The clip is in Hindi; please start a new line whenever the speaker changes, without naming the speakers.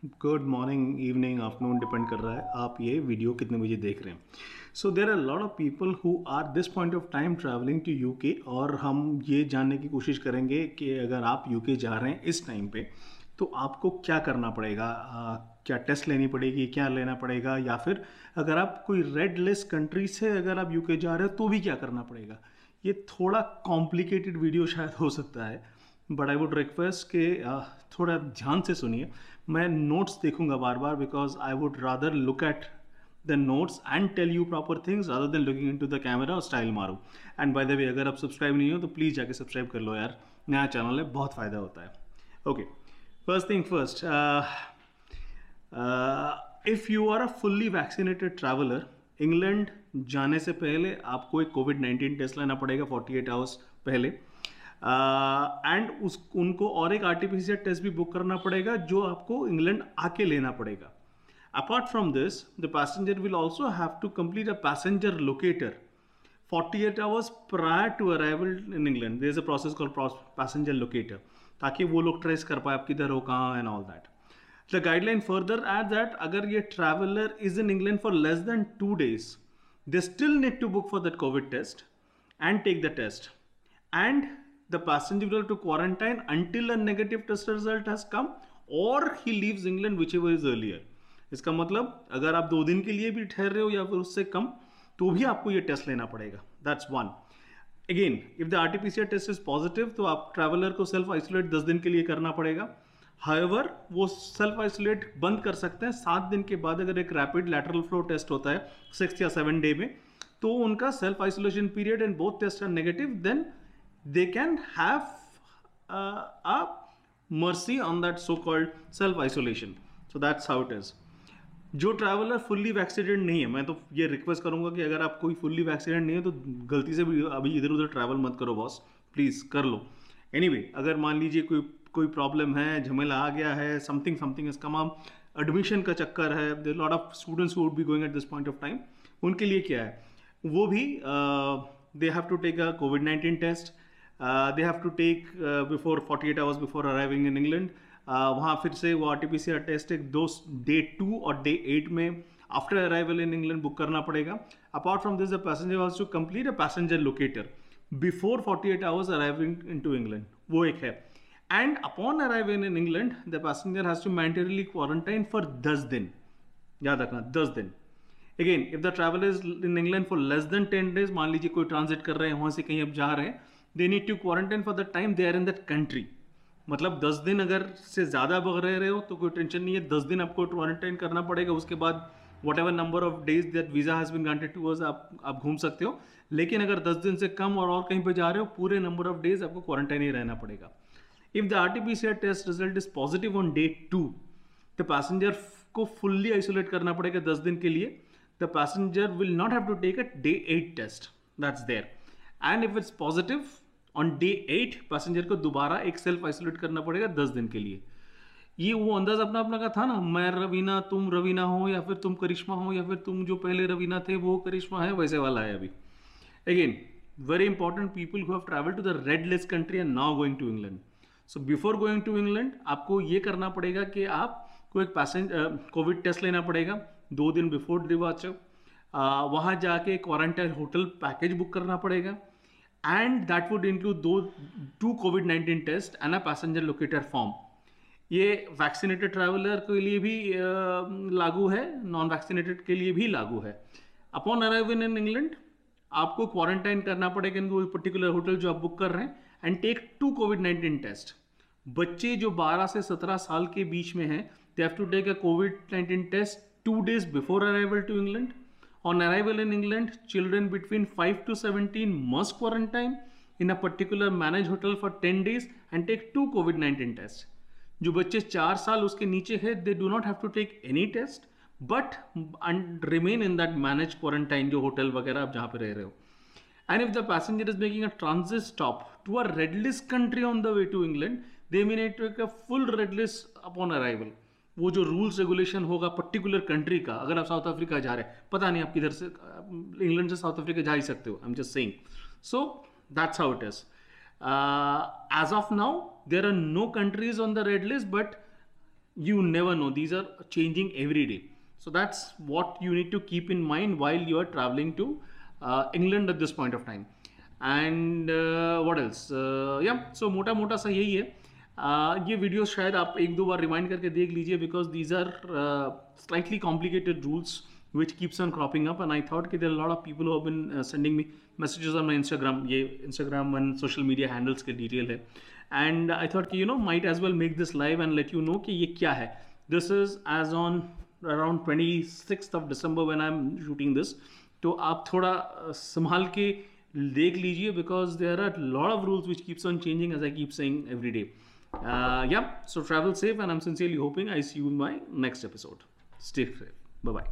Good morning, evening, afternoon, depend कर रहा है आप ये वीडियो कितने बजे देख रहे हैं। So there are lot of people who are this point of time travelling to UK, और हम ये जानने की कोशिश करेंगे कि अगर आप यूके जा रहे हैं इस टाइम पे तो आपको क्या करना पड़ेगा। क्या टेस्ट लेनी पड़ेगी, क्या लेना पड़ेगा, या फिर अगर आप कोई रेड लिस्ट कंट्री से अगर आप यूके जा रहे हो तो भी क्या करना पड़ेगा। ये थोड़ा कॉम्प्लिकेटेड वीडियो शायद हो सकता है, बट आई वुड रिक्वेस्ट कि थोड़ा ध्यान से सुनिए। मैं नोट्स देखूंगा बार बार, because I would rather look at the notes and tell you proper things rather than looking into the camera और स्टाइल मारो। एंड बाय द वे, अगर आप सब्सक्राइब नहीं हो तो प्लीज़ जाके सब्सक्राइब कर लो यार, नया चैनल है, बहुत फ़ायदा होता है। Okay, first thing first, if you are a fully vaccinated traveller, England जाने से पहले आपको एक कोविड-19 टेस्ट लेना पड़ेगा 48 आवर्स पहले, एंड उस उनको और एक आरटीपीसीआर टेस्ट भी बुक करना पड़ेगा जो आपको इंग्लैंड आके लेना पड़ेगा। Apart from this, the passenger will also have to complete a passenger locator 48 hours prior to arrival in England. There is a process called passenger locator, ताकि वो लोग ट्रेस कर पाए आप किधर हो, कहाँ, and all that. The guideline further at that अगर ये traveller is in England for less then 2 days, they still need to book for that COVID test and take the test. And the passenger will have to quarantine until a negative test result has come, or he leaves England, whichever is earlier. इसका मतलब अगर आप 2 दिन के लिए भी ठहर रहे हो या फिर उससे कम, तो भी आपको ये टेस्ट लेना पड़ेगा। That's one. Again, if the RTPCR test is positive तो आप ट्रैवलर को सेल्फ आइसोलेट 10 दिन के लिए करना पड़ेगा। हाउएवर वो सेल्फ आइसोलेट बंद कर सकते हैं 7 दिन के बाद। अगर एक रैपिड लैटरल फ्लो टेस्ट होता है 6 या 7 डे में, तो उनका self isolation period and both test are negative, then they can have a mercy on that so called self isolation. So that's how it is. जो ट्रैवलर फुल्ली वैक्सीनेटेड नहीं है, मैं तो ये रिक्वेस्ट करूंगा कि अगर आप कोई फुल्ली वैक्सीनेटेड नहीं है तो गलती से भी अभी इधर उधर ट्रैवल मत करो बॉस, प्लीज़ कर लो। एनीवे, अगर मान लीजिए कोई कोई प्रॉब्लम है, झमेला आ गया है, समथिंग समथिंग इसका माम एडमिशन का चक्कर है, there lot of students who would be going at this point of time, उनके लिए क्या है, वो भी they have to take a कोविड-19 test, they have to take before 48 hours before arriving in England. वहाँ फिर से वो आरटीपीसीआर टेस्ट एक डे 2 और डे 8 में after arrival in England book करना पड़ेगा। Apart from this, the passenger has to complete a passenger locator before 48 hours arriving into England, वो एक है। And upon arriving in England the passenger has to mandatorily quarantine for 10 दिन, याद रखना 10 दिन। Again, if the travel is in England for less than 10 days, मान लीजिए कोई ट्रांजिट कर रहे हैं, वहां से कहीं अब जा रहे हैं, they need to quarantine for the time they are in that country. मतलब 10 दिन अगर से ज़्यादा बग रहे हो तो कोई टेंशन नहीं है, 10 दिन आपको क्वारंटाइन करना पड़ेगा। उसके बाद whatever number of days that visa has been granted to us, आप घूम सकते हो। लेकिन अगर 10 दिन से कम और कहीं पे जा रहे हो, पूरे नंबर ऑफ डेज आपको क्वारंटाइन ही रहना पड़ेगा। If the RTPCR test result is positive on day 2, the passenger को फुल्ली आइसोलेट करना पड़ेगा 10 दिन के लिए। The passenger will not have to take a day 8 test, that's there. And if it's positive on day 8, passenger को दोबारा एक सेल्फ आइसोलेट करना पड़ेगा 10 दिन के लिए। ये वो अंदाज अपना अपना का था ना, मैं रवीना, तुम रवीना हो, या फिर तुम करिश्मा हो, या फिर तुम जो पहले रवीना थे वो करिश्मा है, वैसे वाला है अभी। Again, very important, people who have travelled to the red list country and now going to England. So before going to England आपको ये करना पड़ेगा कि आपको एक कोविड टेस्ट लेना पड़ेगा 2 दिन बिफोर डिपार्चर। वहाँ जाके क्वारंटाइन होटल पैकेज बुक करना पड़ेगा, and that would include two COVID-19 tests and a passenger locator form. ये वैक्सीनेटेड ट्रैवलर के लिए भी लागू है, नॉन वैक्सीनेटेड के लिए भी लागू है। अपॉन अराइविंग इन इंग्लैंड आपको क्वारंटाइन करना पड़ेगा इन पर्टिकुलर होटल जो आप बुक कर रहे हैं, एंड टेक 2 COVID-19 टेस्ट। बच्चे जो 12 से 17 साल के बीच में हैं, they have to take a COVID-19 test 2 days before arrival to England. On arrival in England, children between 5 to 17 must quarantine in a particular managed hotel for 10 days and take 2 COVID-19 tests. जो बच्चे 4 साल उसके नीचे हैं, they do not have to take any test, but and remain in that managed quarantine जो होटल वगैरह आप जहाँ पे रह रहे हो. And if the passenger is making a transit stop to a red list country on the way to England, they may need to take a full red list upon arrival. वो जो रूल्स रेगुलेशन होगा पर्टिकुलर कंट्री का, अगर आप साउथ अफ्रीका जा रहे हैं, पता नहीं आप किधर से, इंग्लैंड से साउथ अफ्रीका जा ही सकते हो, I am just saying. So that's how it is. As of now there are no countries on the red list, but you never know, these are changing every day. So that's what you need to keep in mind while you are traveling to England at this point of time. And what else, yeah, so मोटा मोटा सा यही है. ये वीडियो शायद आप एक दो बार रिमाइंड करके देख लीजिए, because these are slightly complicated rules which keeps on cropping up, and I thought that there are a lot of people who have been sending me messages on my Instagram. ये Instagram and social media handles के detail है, and I thought कि might as well make this live and let you know कि ये क्या है. This is as on around 26th of December when I'm shooting this. तो आप थोड़ा संभाल के देख लीजिए, because there are a lot of rules which keeps on changing, as I keep saying every day. Yeah, so travel safe, and I'm sincerely hoping I see you in my next episode. Stay safe. Bye bye.